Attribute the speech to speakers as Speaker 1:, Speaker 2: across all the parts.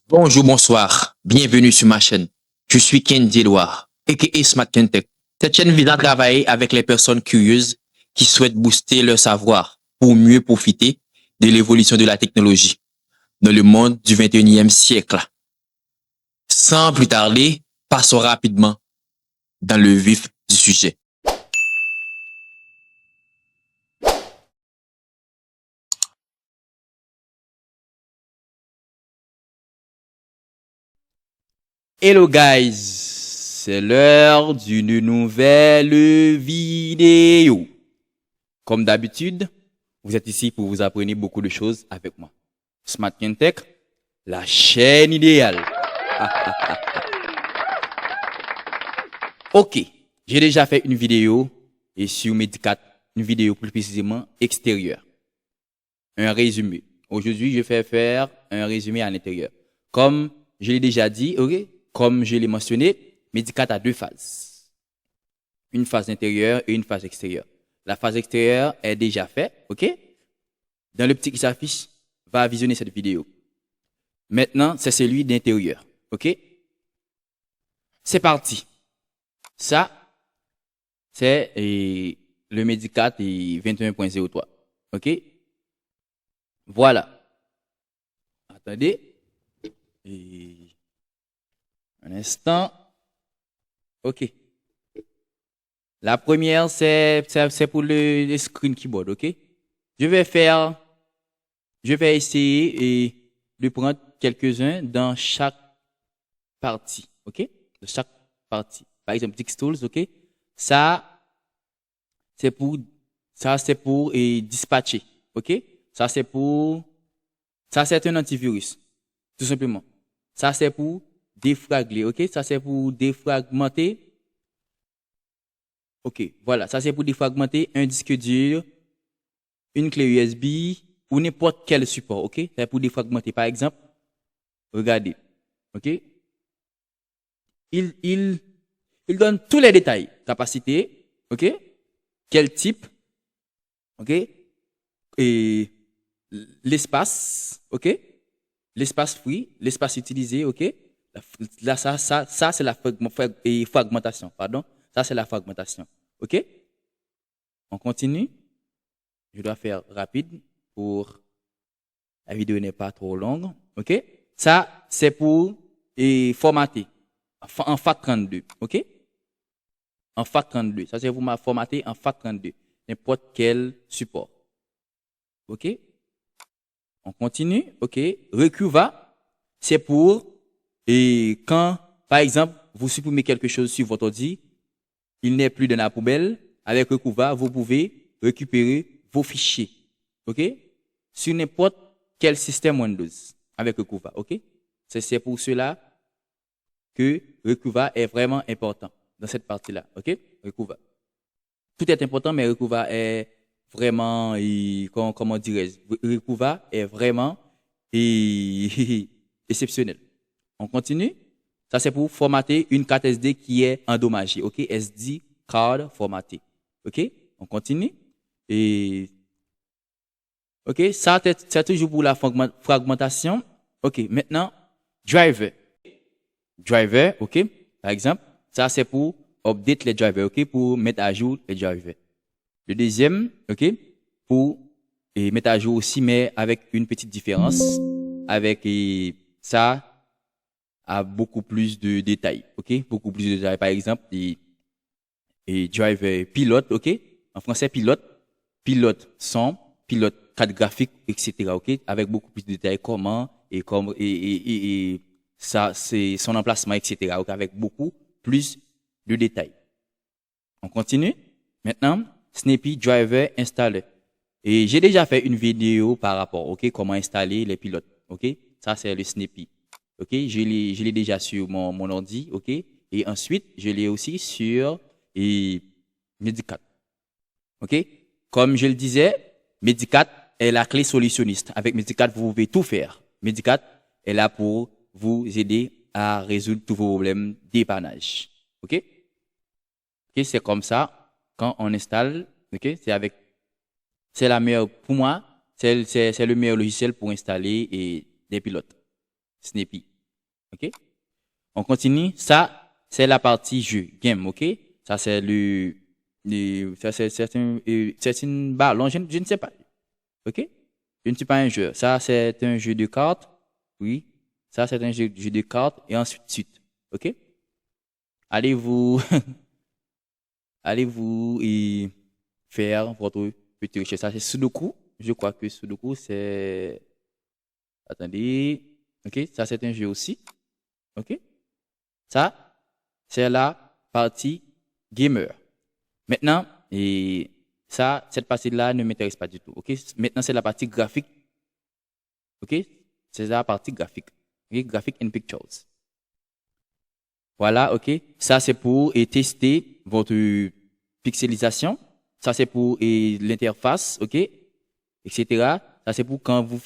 Speaker 1: Bonjour, bonsoir. Bienvenue sur ma chaîne. Je suis Ken Edouard, aka Smart Kentech. Cette chaîne vise à travailler avec les personnes curieuses qui souhaitent booster leur savoir pour mieux profiter de l'évolution de la technologie dans le monde du 21e siècle. Sans plus tarder, passons rapidement dans le vif du sujet. Hello guys, c'est l'heure d'une nouvelle vidéo. Comme d'habitude, vous êtes ici pour vous apprendre beaucoup de choses avec moi. Smart Kentech, la chaîne idéale. Ok, j'ai déjà fait une vidéo et sur Medicat, une vidéo plus précisément extérieure. Un résumé. Aujourd'hui, je vais faire un résumé à l'intérieur. Comme je l'ai déjà dit, ok, comme je l'ai mentionné, Medicat a deux phases. Une phase intérieure et une phase extérieure. La phase extérieure est déjà faite, ok? Dans le petit qui s'affiche, va visionner cette vidéo. Maintenant, c'est celui d'intérieur, ok? C'est parti. Ça, c'est le Medicat 21.03, ok? Voilà. Attendez. Un instant. Ok. La première, c'est pour le screen keyboard, ok? Je vais essayer de prendre quelques-uns dans chaque partie, ok? De chaque partie. Par exemple, Dixtools, ok? Ça, c'est pour dispatcher, ok? Ça, c'est un antivirus, tout simplement. Ça, c'est pour défragler, ok? Ça, c'est pour défragmenter. Ok, voilà. Ça, c'est pour défragmenter un disque dur, une clé USB ou n'importe quel support, ok? C'est pour défragmenter. Par exemple, regardez, ok? Il donne tous les détails. Capacité, ok? Quel type, ok? Et l'espace, ok? L'espace free, l'espace utilisé, ok? Là, ça c'est la fragmentation, pardon. Ça, c'est la fragmentation, ok? On continue. Je dois faire rapide pour la vidéo n'est pas trop longue, ok? Ça, c'est pour formater en FAT32, ok? En FAT32. Ça, c'est pour formater en FAT32. N'importe quel support. Ok? On continue. Ok? Recuva, c'est pour quand, par exemple, vous supprimez quelque chose sur votre ordi, il n'est plus dans la poubelle. Avec Recuva, vous pouvez récupérer vos fichiers. Ok? Sur n'importe quel système Windows avec Recuva. Ok? C'est pour cela que Recuva est vraiment important dans cette partie-là. Ok? Recuva. Tout est important, mais Recuva est vraiment, comment dirais-je, Recuva est vraiment exceptionnel. On continue. Ça, c'est pour formater une carte SD qui est endommagée. OK? SD card formaté. OK? On continue. Et, OK? Ça, c'est toujours pour la fragmentation. OK? Maintenant, driver. Driver. OK? Par exemple, ça, c'est pour update les drivers. OK? Pour mettre à jour les drivers. Le deuxième, OK? Pour mettre à jour aussi, mais avec une petite différence. Avec ça, a beaucoup plus de détails, ok? Beaucoup plus de détails. Par exemple, driver pilote, ok? En français, pilote son, pilote carte graphique, etc., ok? Avec beaucoup plus de détails, comment et ça, c'est son emplacement, etc., ok? Avec beaucoup plus de détails. On continue. Maintenant, Snappy Driver installé. Et j'ai déjà fait une vidéo par rapport, ok? Comment installer les pilotes, ok? Ça, c'est le Snappy. Ok, je l'ai déjà sur mon ordi, ok, et ensuite je l'ai aussi sur Medicat, ok. Comme je le disais, Medicat est la clé solutionniste. Avec Medicat, vous pouvez tout faire. Medicat est là pour vous aider à résoudre tous vos problèmes dépannage, ok. Ok, c'est comme ça quand on installe, ok, c'est la meilleure pour moi, c'est le meilleur logiciel pour installer des pilotes. Snappy. OK? On continue. Ça, c'est la partie jeu, game, OK? Ça, c'est ça, c'est une ballon, je ne sais pas. OK? Je ne suis pas un joueur. Ça, c'est un jeu de cartes. Oui. Ça, c'est un jeu de cartes. Et ensuite, suite. OK? Allez-vous, allez-vous y faire votre petit recherche. Ça, c'est Sudoku. Je crois que Sudoku, c'est, attendez. OK? Ça, c'est un jeu aussi. OK? Ça, c'est la partie gamer. Maintenant, et ça, cette partie-là ne m'intéresse pas du tout. OK? Maintenant, c'est la partie graphique. OK? C'est la partie graphique. OK? Graphic and pictures. Voilà, OK? Ça, c'est pour tester votre pixelisation. Ça, c'est pour l'interface, OK? Etc. Ça, c'est pour quand vous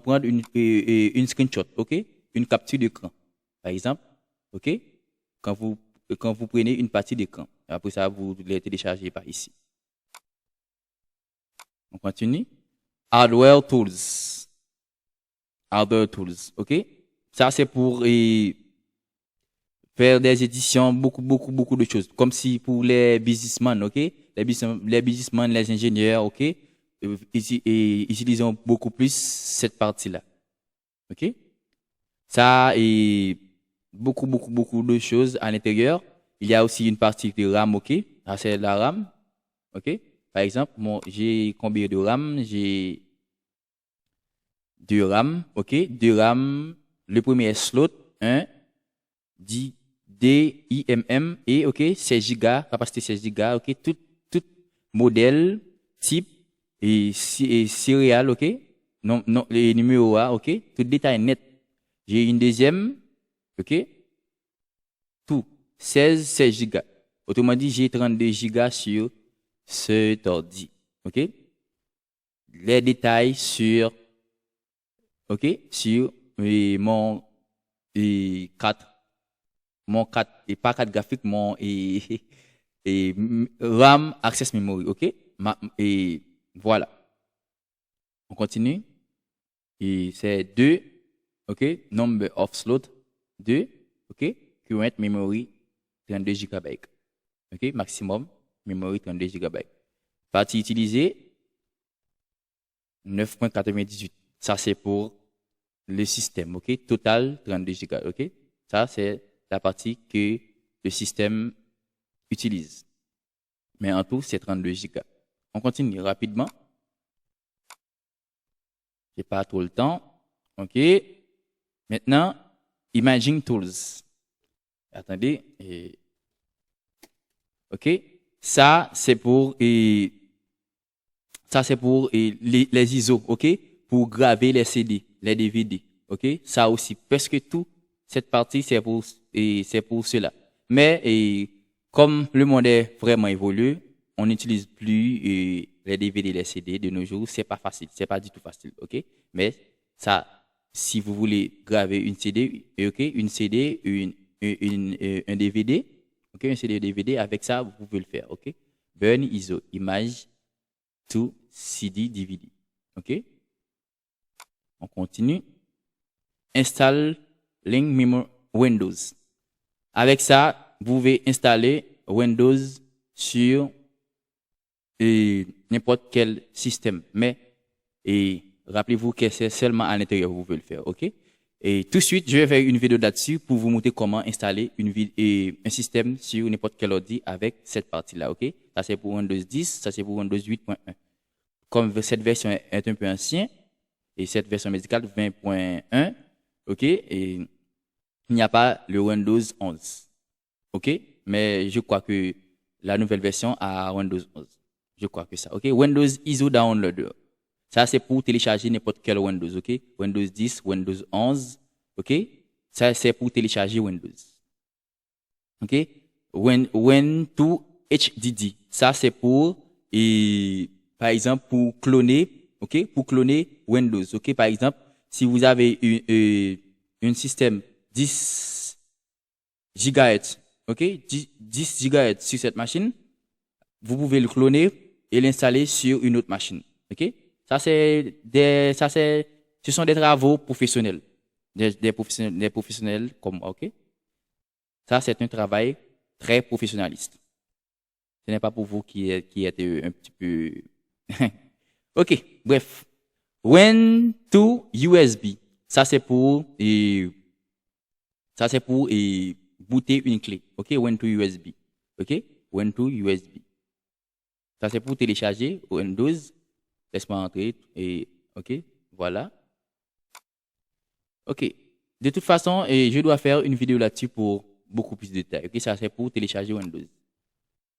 Speaker 1: prenez une screenshot, OK? Une capture d'écran. Par exemple, OK? Quand vous prenez une partie d'écran. Après ça, vous les téléchargez par ici. On continue. Hardware tools. Hardware tools, OK? Ça, c'est pour faire des éditions, beaucoup de choses. Comme si pour les businessmen, OK? Les businessmen, les ingénieurs, OK? Utilisons beaucoup plus cette partie-là. OK? Ça et beaucoup de choses à l'intérieur. Il y a aussi une partie de RAM, OK? Ça, c'est la RAM. OK? Par exemple, j'ai combien de RAM? J'ai 2 RAM, OK? 2 RAM. Le premier slot, 1, DIMM et OK, 16 Go, capacité 16 Go, OK? Tout modèle, type et céréales, OK? Non, les numéros A, OK? Tout détail net. J'ai une deuxième, OK? Tout, 16 Go. Autrement dit, j'ai 32 Go sur cet ordi, OK? Les détails sur, OK? Sur mon 4, et pas 4 graphique, mon RAM Access Memory, OK? Et voilà. On continue. Et c'est 2, OK? Number of slot, 2, OK? Current memory, 32 GB. OK? Maximum memory, 32 GB. Partie utilisée, 9.98. Ça, c'est pour le système, OK? Total, 32 Go, OK? Ça, c'est la partie que le système utilise. Mais en tout, c'est 32 Go. On continue rapidement. J'ai pas trop le temps. OK? Maintenant, Imaging Tools. Attendez. OK? Ça, c'est pour les ISO, OK? Pour graver les CD, les DVD, OK? Ça aussi, presque tout, cette partie, c'est pour cela. Mais comme le monde est vraiment évolué, on n'utilise plus les DVD, les CD de nos jours, c'est pas facile, c'est pas du tout facile, OK? Mais ça, si vous voulez graver une CD, OK? Une CD, un DVD, OK? Un CD, DVD, avec ça, vous pouvez le faire, OK? Burn ISO, image to CD, DVD, OK? On continue. Install Windows. Avec ça, vous pouvez installer Windows sur n'importe quel système. Mais rappelez-vous que c'est seulement à l'intérieur que vous pouvez le faire, OK? Et tout de suite, je vais faire une vidéo là-dessus pour vous montrer comment installer un système sur n'importe quel ordi avec cette partie-là, OK? Ça c'est pour Windows 10, ça c'est pour Windows 8.1. Comme cette version est un peu ancienne, et cette version médicale 20.1, OK? Et il n'y a pas le Windows 11, OK? Mais je crois que la nouvelle version a Windows 11. Je crois que ça, OK? Windows ISO Downloader. Ça, c'est pour télécharger n'importe quel Windows, OK? Windows 10, Windows 11, OK? Ça, c'est pour télécharger Windows. OK? Win2 HDD. Ça, c'est pour, par exemple, pour cloner, OK? Pour cloner Windows, OK? Par exemple, si vous avez un système 10 GHz, OK? 10 GHz sur cette machine, vous pouvez le cloner et l'installer sur une autre machine, OK? Ce sont des travaux professionnels. des professionnels comme moi, ok? Ça, c'est un travail très professionnaliste. Ce n'est pas pour vous qui êtes un petit peu... ok, bref. When to USB. Ça, c'est pour, booter une clé. Ok, when to USB. Ok, when to USB. Ça, c'est pour télécharger Windows. Laisse-moi entrer. Et, ok, voilà. Ok. De toute façon, je dois faire une vidéo là-dessus pour beaucoup plus de détails. Ok, ça, c'est pour télécharger Windows.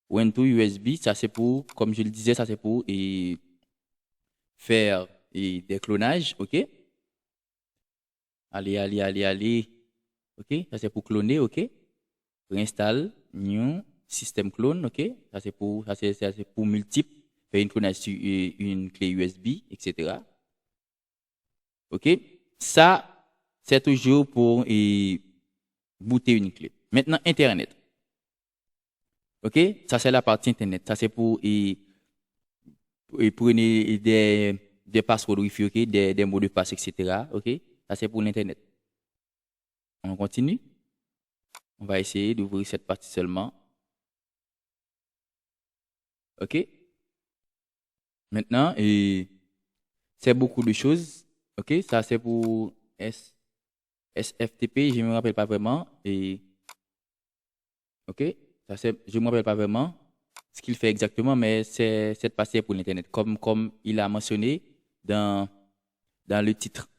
Speaker 1: When to USB, ça, c'est pour, comme je le disais, ça, c'est pour faire des clonages. Ok. Allez. Ok, ça, c'est pour cloner. Ok. Réinstalle, new, système clone. Ok. Ça, c'est pour multiple. Faire une clonage sur une clé USB, etc. Ok. Ça, c'est toujours pour booter une clé. Maintenant, Internet. Ok, ça c'est la partie Internet. Ça c'est pour prenez des passwords Wi-Fi, ok, des mots de passe, etc. Ok, ça c'est pour l'Internet. On continue. On va essayer d'ouvrir cette partie seulement. Ok. Maintenant, c'est beaucoup de choses. Ok, ça c'est pour SFTP. Je ne me rappelle pas vraiment. Ok, ça c'est, je ne me rappelle pas vraiment ce qu'il fait exactement, mais c'est cette partie pour l'Internet, comme il a mentionné dans le titre.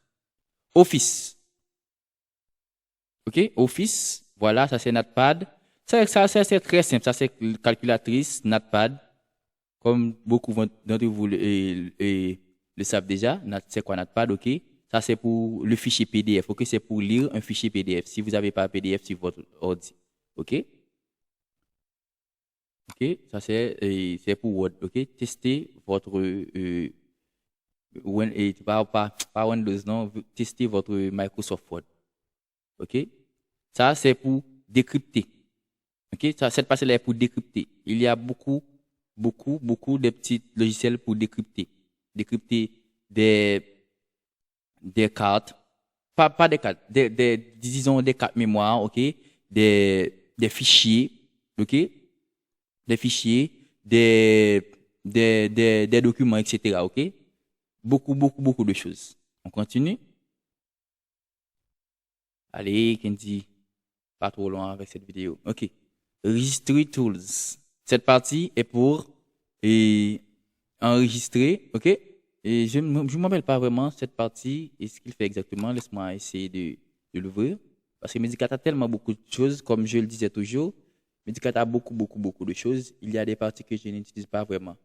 Speaker 1: Office. OK? Office. Voilà, ça c'est Notepad. Ça c'est très simple. Ça c'est calculatrice, Notepad. Comme beaucoup d'entre vous le savent déjà. C'est quoi Notepad? OK? Ça c'est pour le fichier PDF. OK? C'est pour lire un fichier PDF. Si vous n'avez pas un PDF sur votre ordi. OK? OK? Ça c'est pour Word. OK? Testez votre pas Windows, non, tester votre Microsoft Word. OK? Ça, c'est pour décrypter. OK? Ça, cette partie-là est pour décrypter. Il y a beaucoup de petits logiciels pour décrypter. Décrypter des, des cartes. Pas des cartes, disons des cartes mémoire, OK? Des fichiers, OK? Des fichiers, des documents, etc., OK? Beaucoup de choses. On continue. Allez, Kenji, pas trop loin avec cette vidéo. OK. Registry Tools. Cette partie est pour enregistrer. OK. Et je ne m'appelle pas vraiment cette partie et ce qu'il fait exactement. Laisse-moi essayer de l'ouvrir. Parce que Medicat a tellement beaucoup de choses, comme je le disais toujours. Medicat a beaucoup de choses. Il y a des parties que je n'utilise pas vraiment.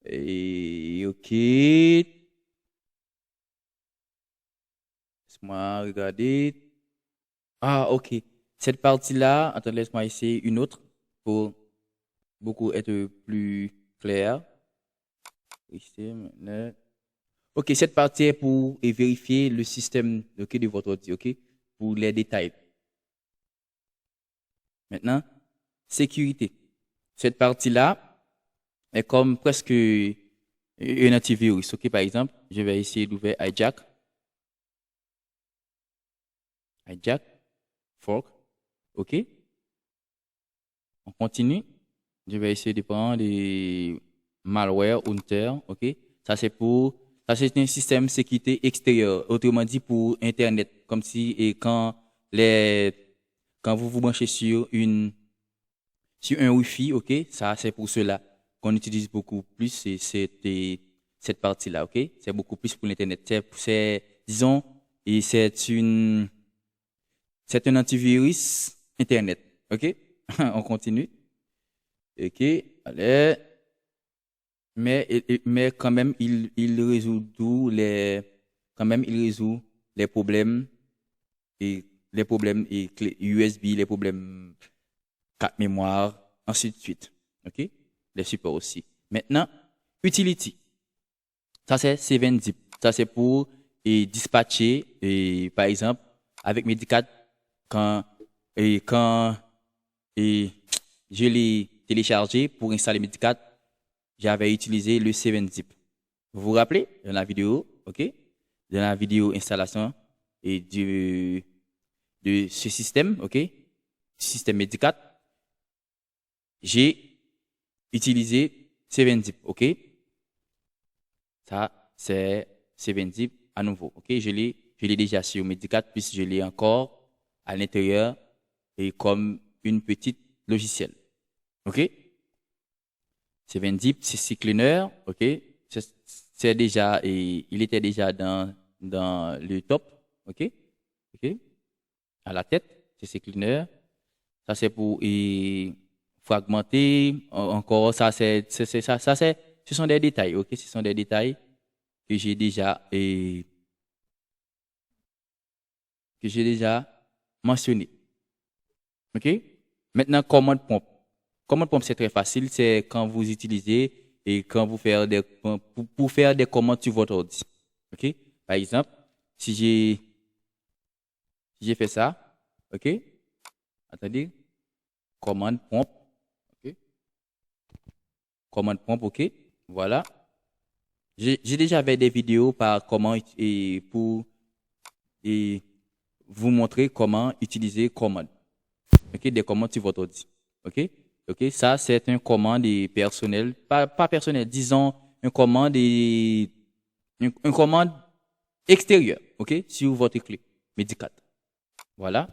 Speaker 1: Et OK. Laisse-moi regarder. Ah, OK. Cette partie-là, attends, laisse-moi essayer une autre pour beaucoup être plus clair. Ici, maintenant. OK, cette partie est pour vérifier le système de votre ordi, OK, pour les détails. Maintenant, sécurité. Cette partie-là est comme presque un antivirus, OK, par exemple, je vais essayer d'ouvrir hijack, fork, OK. On continue. Je vais essayer de prendre des malware, hunter, OK. Ça c'est un système de sécurité extérieur, autrement dit pour Internet, comme si quand vous vous branchez sur un Wi-Fi, OK, ça c'est pour cela qu'on utilise beaucoup plus cette partie-là, OK. C'est beaucoup plus pour l'Internet. Disons, et c'est un antivirus Internet, OK. On continue. OK, allez. Mais quand même, il résout il résout les problèmes et clés USB, les problèmes carte mémoire, ainsi de suite. OK? Les supports aussi. Maintenant, utility. Ça, c'est 7-zip. Ça, c'est pour dispatcher, par exemple, avec Medicat, quand, quand je l'ai téléchargé pour installer Medicat, j'avais utilisé le 7-zip. Vous vous rappelez dans la vidéo, OK? Dans la vidéo installation, et de ce système, OK? Système médical, j'ai utilisé 7zip, OK? Ça, c'est 7zip à nouveau, OK? Je l'ai déjà sur Medicat, puis je l'ai encore à l'intérieur et comme une petite logiciel, OK? 7zip, c'est cleaner, OK? C'est déjà, et il était déjà dans le top, OK? OK? À la tête, c'est cleaner. Ça, c'est pour fragmenter. Encore, ça, ce sont des détails, OK? Ce sont des détails que j'ai déjà mentionné. OK? Maintenant, commande prompt. Commande prompt, c'est très facile. C'est quand vous utilisez et quand vous faites pour faire des commandes sur votre ordi. OK? Par exemple, si j'ai fait ça, OK? Attendez. Commande prompt. OK? Commande prompt, OK? Voilà. J'ai déjà fait des vidéos par comment pour vous montrer comment utiliser commande. OK? Des commandes sur votre ordi. OK? OK? Ça, c'est un commande personnel. Pas personnel, disons, un commande un commande extérieure. OK? Sur votre clé médicale. Voilà.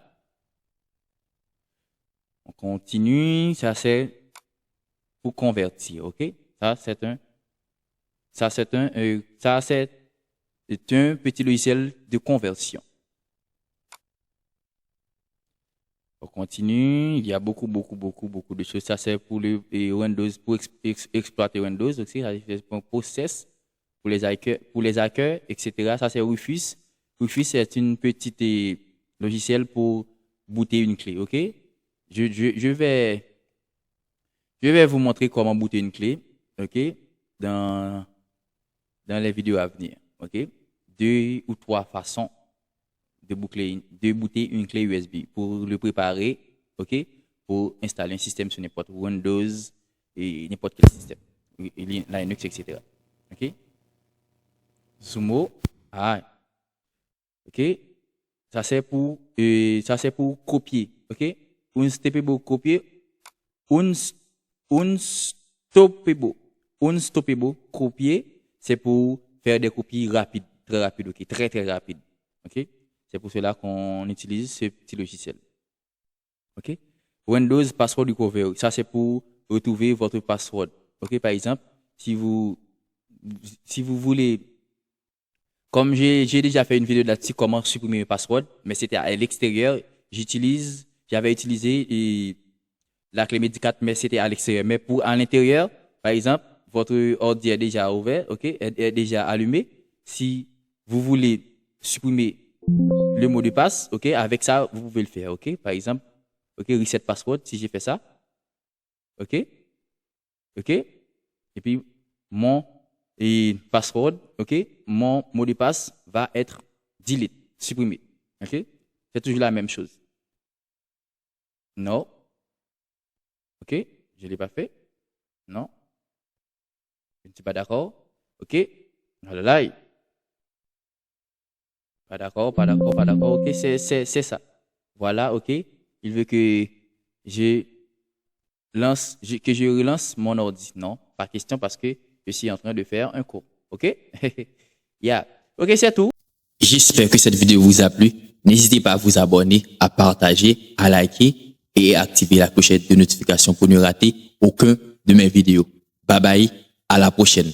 Speaker 1: On continue. Ça, c'est pour convertir. OK? Ça, c'est un petit logiciel de conversion. On continue. Il y a beaucoup de choses. Ça, c'est pour le Windows, pour exploiter Windows aussi. Ça, c'est pour process, pour les hackers, etc. Ça, c'est Rufus. Rufus, c'est une petite logiciel pour booter une clé. OK? Je vais vous montrer comment booter une clé. OK? Dans les vidéos à venir. OK? 2 ou 3 façons de booter une clé USB pour le préparer, OK? Pour installer un système sur n'importe Windows et n'importe quel système, Linux, etc. OK? Sumo, OK? Ça c'est pour copier, OK? Unstoppable copier, unstoppable copier, c'est pour faire des copies rapides, très rapides, OK? Très rapides, OK? C'est pour cela qu'on utilise ce petit logiciel. OK? Windows Password Recovery. Ça, c'est pour retrouver votre password. OK? Par exemple, si vous voulez, comme j'ai déjà fait une vidéo là-dessus, comment supprimer mes passwords, mais c'était à l'extérieur. J'avais utilisé la clé médicale, mais c'était à l'extérieur. Mais à l'intérieur, par exemple, votre ordi est déjà ouvert, OK? Est déjà allumé. Si vous voulez supprimer le mot de passe, OK, avec ça, vous pouvez le faire, OK, par exemple, OK, reset password, si j'ai fait ça, OK, et puis mon password, OK, mon mot de passe va être delete, supprimé, OK, c'est toujours la même chose. Non, OK, je l'ai pas fait, non, je ne suis pas d'accord, OK, voilà. Pas d'accord, ok, c'est ça. Voilà, ok. Il veut que je relance mon ordi. Non, pas question parce que je suis en train de faire un cours. Ok? Yeah. Ok, c'est tout. J'espère que cette vidéo vous a plu. N'hésitez pas à vous abonner, à partager, à liker et à activer la clochette de notification pour ne rater aucun de mes vidéos. Bye bye, à la prochaine.